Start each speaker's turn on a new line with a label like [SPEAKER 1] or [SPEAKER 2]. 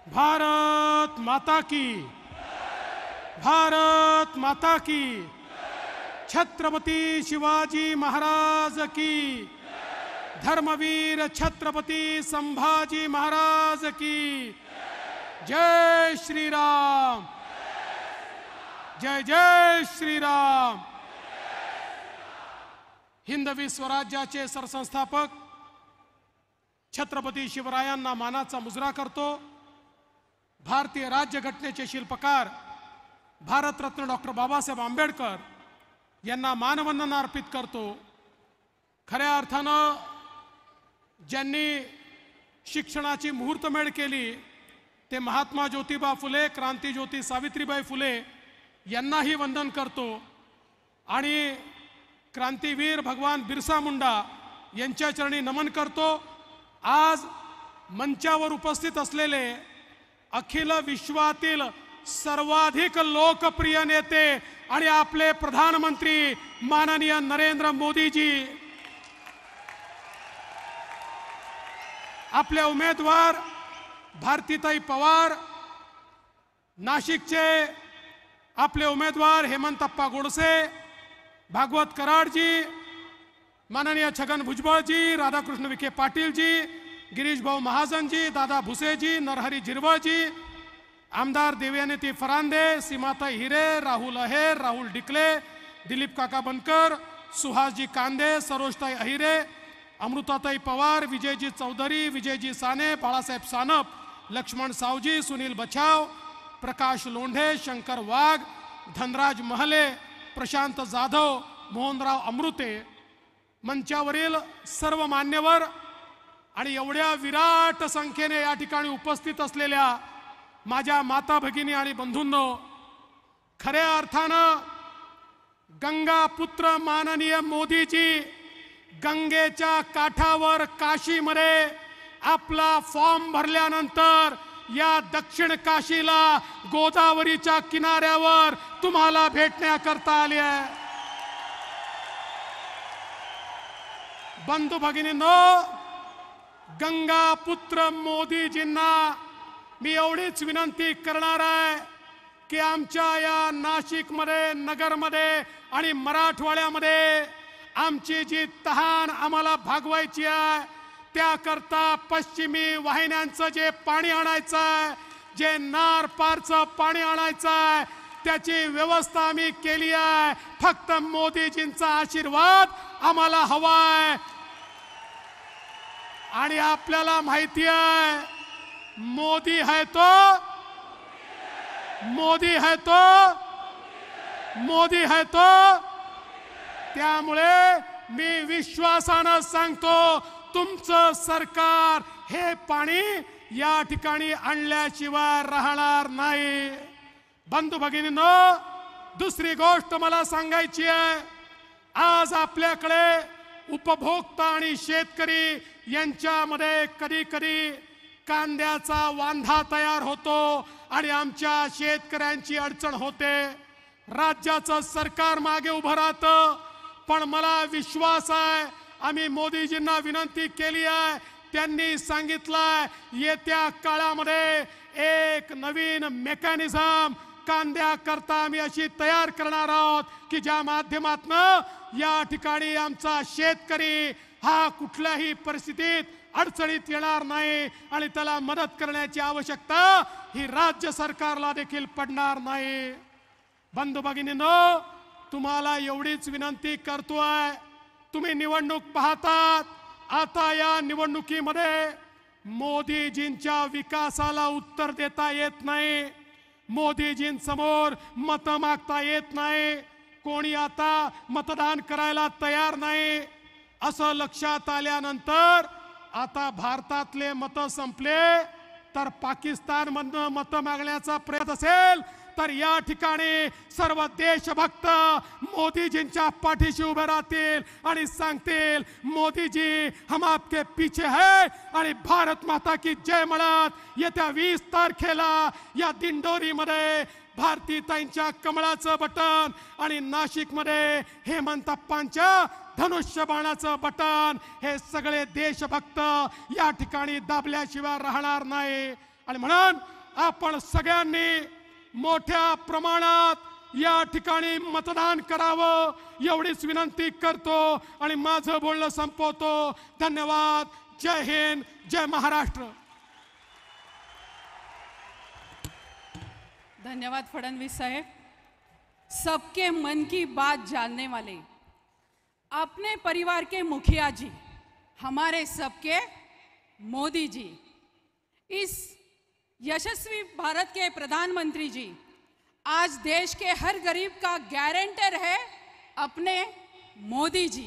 [SPEAKER 1] भारत माता की, भारत माता की, छत्रपती शिवाजी महाराज की, धर्मवीर छत्रपती संभाजी महाराज की, जय श्री राम, जय जय श्री राम। हिंदवी स्वराज्याचे सरसंस्थापक छत्रपती शिवरायांना मानाचा मुजरा करतो। भारतीय राज्यघटनेचे शिल्पकार भारतरत्न डॉक्टर बाबासाहेब आंबेडकर यांना मानवंदना अर्पित करतो। खऱ्या अर्थानं ज्यांनी शिक्षणाची मुहूर्तमेढ केली ते महात्मा ज्योतिबा फुले, क्रांतिज्योती सावित्रीबाई फुले यांनाही वंदन करतो आणि क्रांतीवीर भगवान बिरसा मुंडा यांच्या चरणी नमन करतो। आज मंचावर उपस्थित असलेले अखिल विश्वातील सर्वाधिक लोकप्रिय नेते आणि आपले प्रधानमंत्री माननीय नरेंद्र मोदीजी, आपले उमेदवार भारतीताई पवार, नाशिकचे आपले उमेदवार हेमंतप्पा गोडसे, भागवत कराडजी, माननीय छगन भुजबळजी, राधाकृष्ण विखे पाटीलजी, गिरीश भाऊ महाजनजी, दादा भुसेजी, नरहरी झिरवळजी, आमदार देवयानी फरांदे, सीमाताई हिरे, राहुल अहेर, राहुल डिकले, दिलीप काका बनकर, सुहासजी कांदे, सरोजताई अहिरे, अमृताताई पवार, विजयजी चौधरी, विजयजी साने, बाळासाहेब सानप, लक्ष्मण सावजी, सुनील बछाव, प्रकाश लोंढे, शंकर वाघ, धनराज महले, प्रशांत जाधव, मोहनराव अमृते, मंचावरील सर्व मान्यवर आणि एवढ्या विराट संख्येने या ठिकाणी उपस्थित असलेल्या माझ्या माता भगिनी आणि बंधूंनो, खऱ्या अर्थानं गंगा पुत्र माननीय मोदीजी गंगेच्या काठावर काशीमध्ये आपला फॉर्म भरल्यानंतर या दक्षिण काशीला गोदावरीच्या किनाऱ्यावर तुम्हाला भेटण्याकरता आले आहे। बंधू भगिनींनो, गंगा पुत्र मोदीजींना मी एवढीच विनंती करणार आहे की आमच्या या नाशिकमध्ये, नगरमध्ये आणि मराठवाड्यामध्ये आमची जी तहान आम्हाला भागवायची आहे त्याकरता पश्चिमी वाहिन्यांचं जे पाणी आणायचं आहे, जे नार पारचं पाणी आणायचं आहे, त्याची व्यवस्था आम्ही केली आहे। फक्त मोदीजींचा आशीर्वाद आम्हाला हवा आहे। आणि आपल्याला माहिती आहे मोदी है तो, मोदी है तो, मोदी है तो। त्यामुळे मी विश्वासानं सांगतो तुमचं सरकार हे पाणी या ठिकाणी आणल्याशिवाय राहणार नाही। बंधू भगिनींनो, दुसरी गोष्ट मला सांगायची आहे, आज आपल्याकडे उपभोक्ता आणि शेतकरी यांच्यामध्ये कधी कधी कांद्याचा वांधा तयार होतो आणि आमच्या शेतकऱ्यांची अडचण होते। राज्याचं सरकार मागे उभं राहतं, पण मला विश्वास आहे आम्ही मोदीजींना विनंती केली आहे, त्यांनी सांगितलंय येत्या काळामध्ये एक नवीन मेकॅनिझम कांद्याकरता आम्ही अशी तयार करणार आहोत की ज्या माध्यमातून या ठिकाणी आमचा शेतकरी हा कुठल्याही परिस्थितीत अडचणीत येणार नाही आणि त्याला मदत करण्याची आवश्यकता ही राज्य सरकारला देखील पडणार नाही। बंधू भगिनींनो, तुम्हाला एवढीच विनंती करतोय, तुम्ही निवडणूक पाहतात, आता या निवडणुकीमध्ये मोदीजींच्या विकासाला उत्तर देता येत नाही, मोदीजींसमोर मत मागता येत नाही, कोणी आता मतदान करायला तयार नाही। असं लक्षात आल्यानंतर आता भारतातले मत संपले तर पाकिस्तानमधनं मत मागण्याचा प्रयत्न असेल तर या ठिकाणी सर्व देशभक्त मोदीजींच्या पाठीशी उभे राहतील आणि सांगतील मोदीजी हम आपके पीछे है आणि भारत माता की जय म्हणत येत्या 20 तारखेला या दिंडोरीमध्ये भारतीताईंच्या कमळाचं बटन आणि नाशिकमध्ये हेमंतप्पांच्या धनुष्यबाणाचं बटन हे सगळे देशभक्त या ठिकाणी दाबल्याशिवाय राहणार नाही। आणि म्हणून आपण सगळ्यांनी मोठ्या प्रमाणात या ठिकाणी मतदान करावं एवढीच विनंती करतो आणि माझं बोलणं संपवतो. धन्यवाद. जय हिंद, जय महाराष्ट्र.
[SPEAKER 2] धन्यवाद फडणवीस साहेब. सबके मन की बात जानने वाले अपने परिवार के मुखिया जी, हमारे सबके मोदी जी, इस यशस्वी भारत के प्रधानमंत्री जी, आज देश के हर गरीब का गारंटर है अपने मोदी जी.